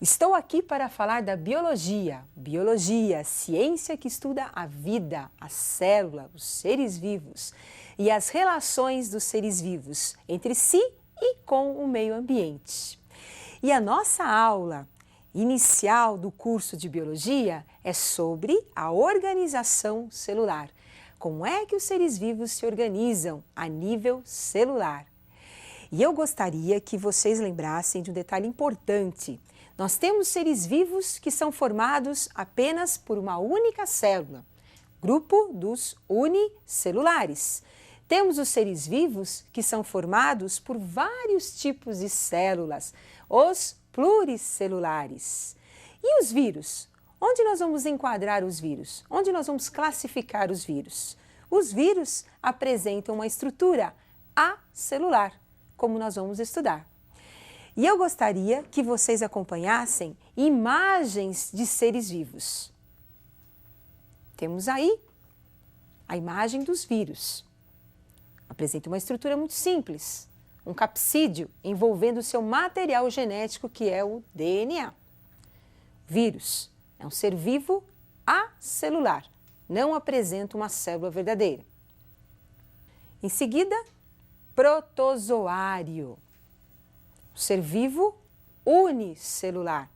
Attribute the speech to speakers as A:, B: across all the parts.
A: Estou aqui para falar da biologia. Biologia, ciência que estuda a vida, a célula, os seres vivos e as relações dos seres vivos entre si e com o meio ambiente. E a nossa aula inicial do curso de biologia é sobre a organização celular. Como é que os seres vivos se organizam a nível celular? E eu gostaria que vocês lembrassem de um detalhe importante. Nós temos seres vivos que são formados apenas por uma única célula, grupo dos unicelulares. Temos os seres vivos que são formados por vários tipos de células, os pluricelulares. E os vírus? Onde nós vamos enquadrar os vírus? Onde nós vamos classificar os vírus? Os vírus apresentam uma estrutura acelular, como nós vamos estudar. E eu gostaria que vocês acompanhassem imagens de seres vivos. Temos aí a imagem dos vírus. Apresenta uma estrutura muito simples, um capsídeo envolvendo o seu material genético, que é o DNA. Vírus é um ser vivo acelular, não apresenta uma célula verdadeira. Em seguida, protozoário. Ser vivo unicelular.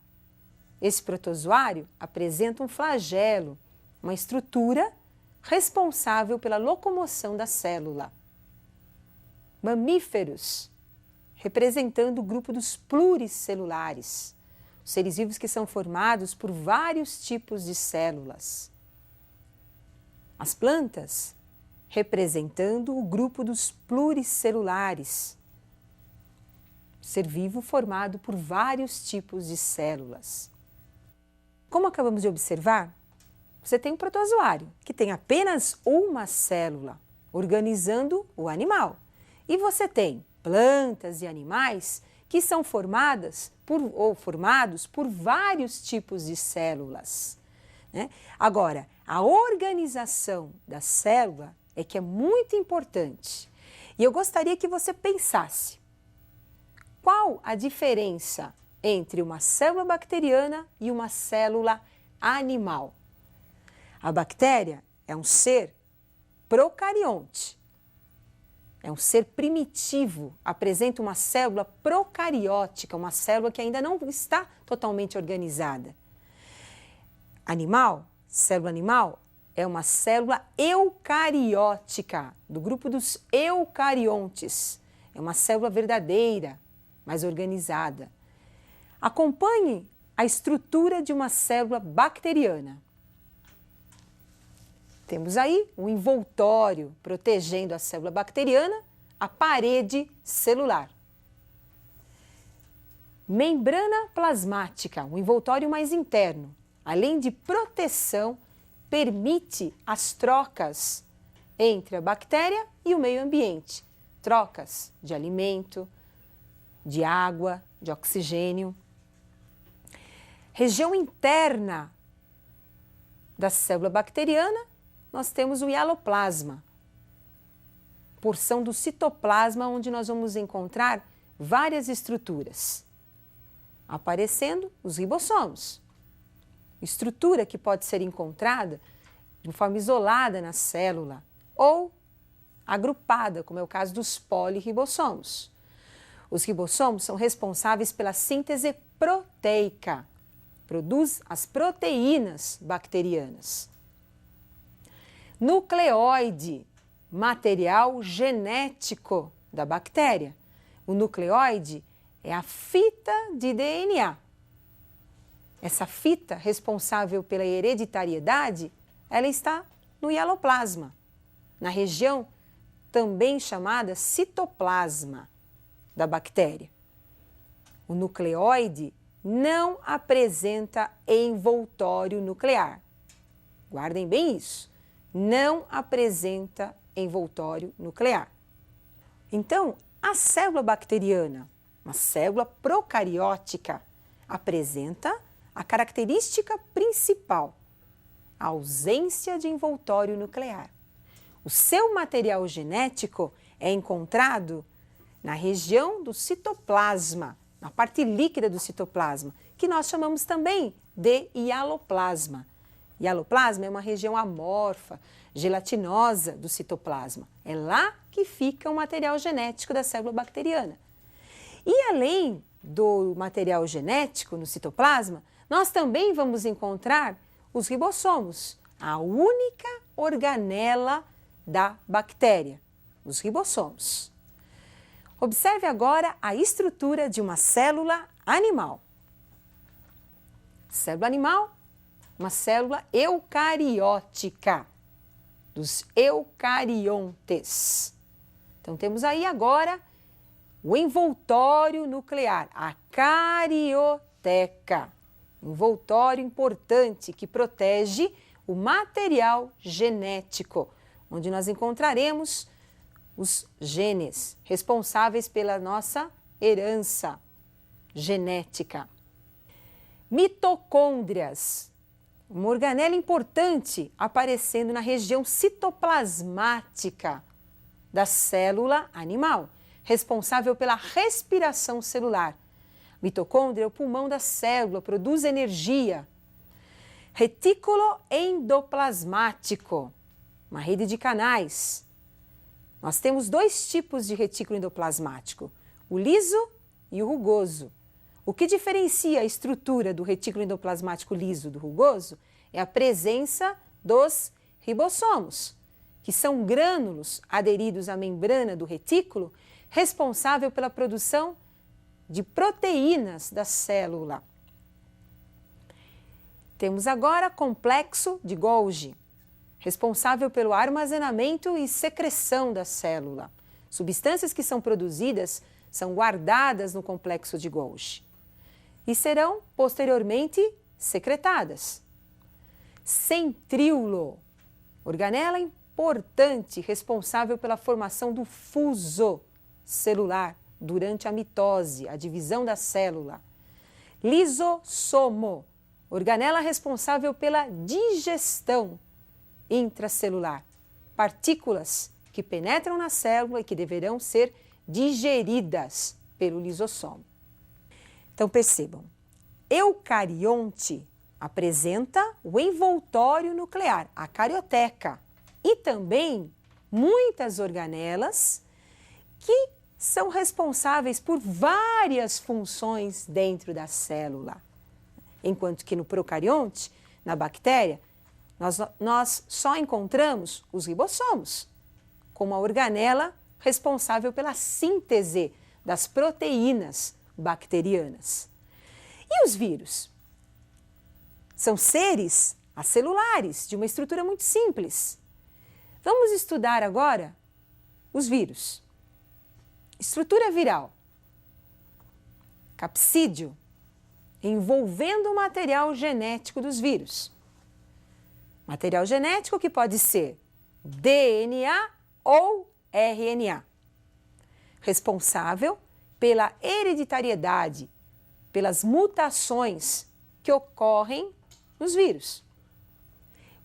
A: Esse protozoário apresenta um flagelo, uma estrutura responsável pela locomoção da célula. Mamíferos, representando o grupo dos pluricelulares, os seres vivos que são formados por vários tipos de células. As plantas, representando o grupo dos pluricelulares, ser vivo formado por vários tipos de células. Como acabamos de observar, você tem um protozoário, que tem apenas uma célula, organizando o animal. E você tem plantas e animais que são formados por vários tipos de células, né? Agora, a organização da célula é que é muito importante. E eu gostaria que você pensasse: qual a diferença entre uma célula bacteriana e uma célula animal? A bactéria é um ser procarionte, é um ser primitivo, apresenta uma célula procariótica, uma célula que ainda não está totalmente organizada. Célula animal, é uma célula eucariótica, do grupo dos eucariontes, é uma célula verdadeira, mais organizada. Acompanhe a estrutura de uma célula bacteriana. Temos aí um envoltório protegendo a célula bacteriana, a parede celular. Membrana plasmática, um envoltório mais interno, além de proteção, permite as trocas entre a bactéria e o meio ambiente, trocas de alimento, de água, de oxigênio. Região interna da célula bacteriana, nós temos o hialoplasma, porção do citoplasma onde nós vamos encontrar várias estruturas. Aparecendo os ribossomos, estrutura que pode ser encontrada de forma isolada na célula ou agrupada, como é o caso dos polirribossomos. Os ribossomos são responsáveis pela síntese proteica, produz as proteínas bacterianas. Nucleóide, material genético da bactéria. O nucleóide é a fita de DNA. Essa fita, responsável pela hereditariedade, ela está no hialoplasma, na região também chamada citoplasma da bactéria. O nucleóide não apresenta envoltório nuclear. Guardem bem isso. Não apresenta envoltório nuclear. Então, a célula bacteriana, uma célula procariótica, apresenta a característica principal, a ausência de envoltório nuclear. O seu material genético é encontrado na região do citoplasma, na parte líquida do citoplasma, que nós chamamos também de hialoplasma. Hialoplasma é uma região amorfa, gelatinosa do citoplasma. É lá que fica o material genético da célula bacteriana. E além do material genético no citoplasma, nós também vamos encontrar os ribossomos, a única organela da bactéria, os ribossomos. Observe agora a estrutura de uma célula animal. Célula animal, uma célula eucariótica, dos eucariontes. Então, temos aí agora o envoltório nuclear, a carioteca. Envoltório importante que protege o material genético, onde nós encontraremos os genes responsáveis pela nossa herança genética. Mitocôndrias, uma organela importante aparecendo na região citoplasmática da célula animal, responsável pela respiração celular. Mitocôndria é o pulmão da célula, produz energia. Retículo endoplasmático, uma rede de canais. Nós temos dois tipos de retículo endoplasmático, o liso e o rugoso. O que diferencia a estrutura do retículo endoplasmático liso do rugoso é a presença dos ribossomos, que são grânulos aderidos à membrana do retículo, responsável pela produção de proteínas da célula. Temos agora complexo de Golgi, responsável pelo armazenamento e secreção da célula. Substâncias que são produzidas são guardadas no complexo de Golgi e serão posteriormente secretadas. Centríolo, organela importante responsável pela formação do fuso celular durante a mitose, a divisão da célula. Lisossomo, organela responsável pela digestão intracelular, partículas que penetram na célula e que deverão ser digeridas pelo lisossomo. Então percebam, eucarionte apresenta o envoltório nuclear, a carioteca, e também muitas organelas que são responsáveis por várias funções dentro da célula. Enquanto que no procarionte, na bactéria, nós só encontramos os ribossomos, como a organela responsável pela síntese das proteínas bacterianas. E os vírus? São seres acelulares, de uma estrutura muito simples. Vamos estudar agora os vírus. Estrutura viral. Capsídeo, envolvendo o material genético dos vírus. Material genético que pode ser DNA ou RNA. Responsável pela hereditariedade, pelas mutações que ocorrem nos vírus.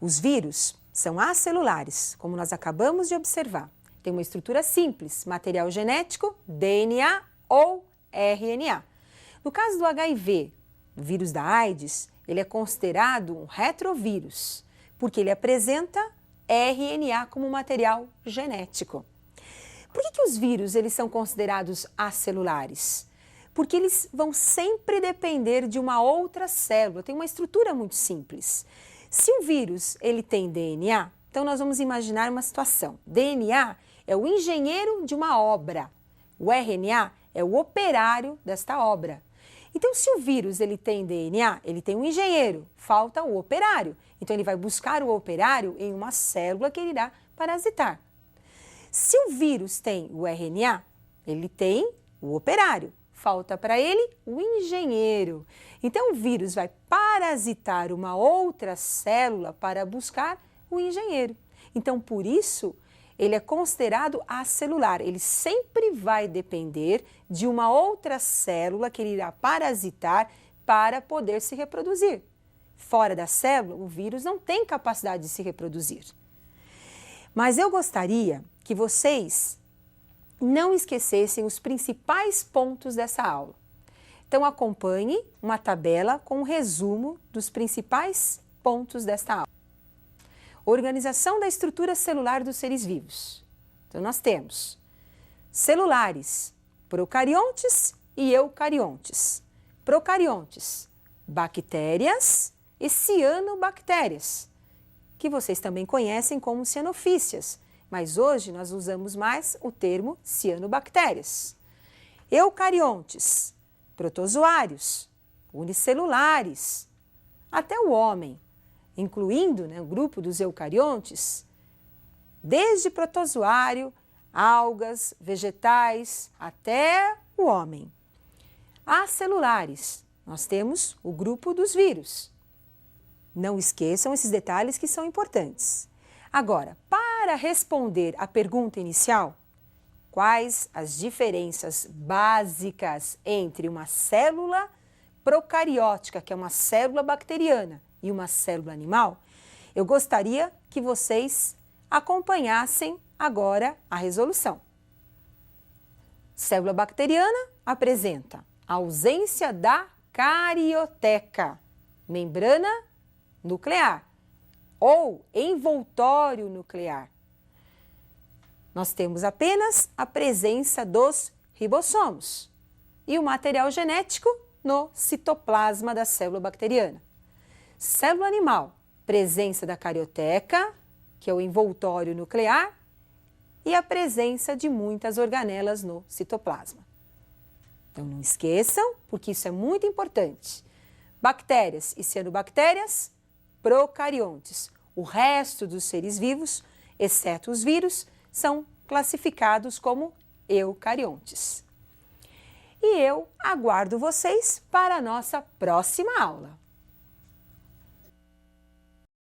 A: Os vírus são acelulares, como nós acabamos de observar. Tem uma estrutura simples, material genético, DNA ou RNA. No caso do HIV, o vírus da AIDS, ele é considerado um retrovírus, porque ele apresenta RNA como material genético. Por que os vírus eles são considerados acelulares? Porque eles vão sempre depender de uma outra célula, tem uma estrutura muito simples. Se o vírus ele tem DNA, então nós vamos imaginar uma situação. DNA é o engenheiro de uma obra, o RNA é o operário desta obra. Então, se o vírus ele tem DNA, ele tem um engenheiro, falta o operário. Então, ele vai buscar o operário em uma célula que ele irá parasitar. Se o vírus tem o RNA, ele tem o operário, falta para ele o engenheiro. Então, o vírus vai parasitar uma outra célula para buscar o engenheiro. Então, por isso, ele é considerado acelular. Ele sempre vai depender de uma outra célula que ele irá parasitar para poder se reproduzir. Fora da célula, o vírus não tem capacidade de se reproduzir. Mas eu gostaria que vocês não esquecessem os principais pontos dessa aula. Então acompanhe uma tabela com um resumo dos principais pontos desta aula. Organização da estrutura celular dos seres vivos. Então nós temos celulares, procariontes e eucariontes. Procariontes, bactérias e cianobactérias, que vocês também conhecem como cianofícias, mas hoje nós usamos mais o termo cianobactérias. Eucariontes, protozoários, unicelulares, até o homem, incluindo o grupo dos eucariontes, desde protozoário, algas, vegetais, até o homem. Acelulares, nós temos o grupo dos vírus. Não esqueçam esses detalhes que são importantes. Agora, para responder à pergunta inicial, quais as diferenças básicas entre uma célula procariótica, que é uma célula bacteriana, e uma célula animal, eu gostaria que vocês acompanhassem agora a resolução. Célula bacteriana apresenta a ausência da carioteca, membrana nuclear ou envoltório nuclear. Nós temos apenas a presença dos ribossomos e o material genético no citoplasma da célula bacteriana. Célula animal, presença da carioteca, que é o envoltório nuclear, e a presença de muitas organelas no citoplasma. Então não esqueçam, porque isso é muito importante. Bactérias e cianobactérias, procariontes. O resto dos seres vivos, exceto os vírus, são classificados como eucariontes. E eu aguardo vocês para a nossa próxima aula.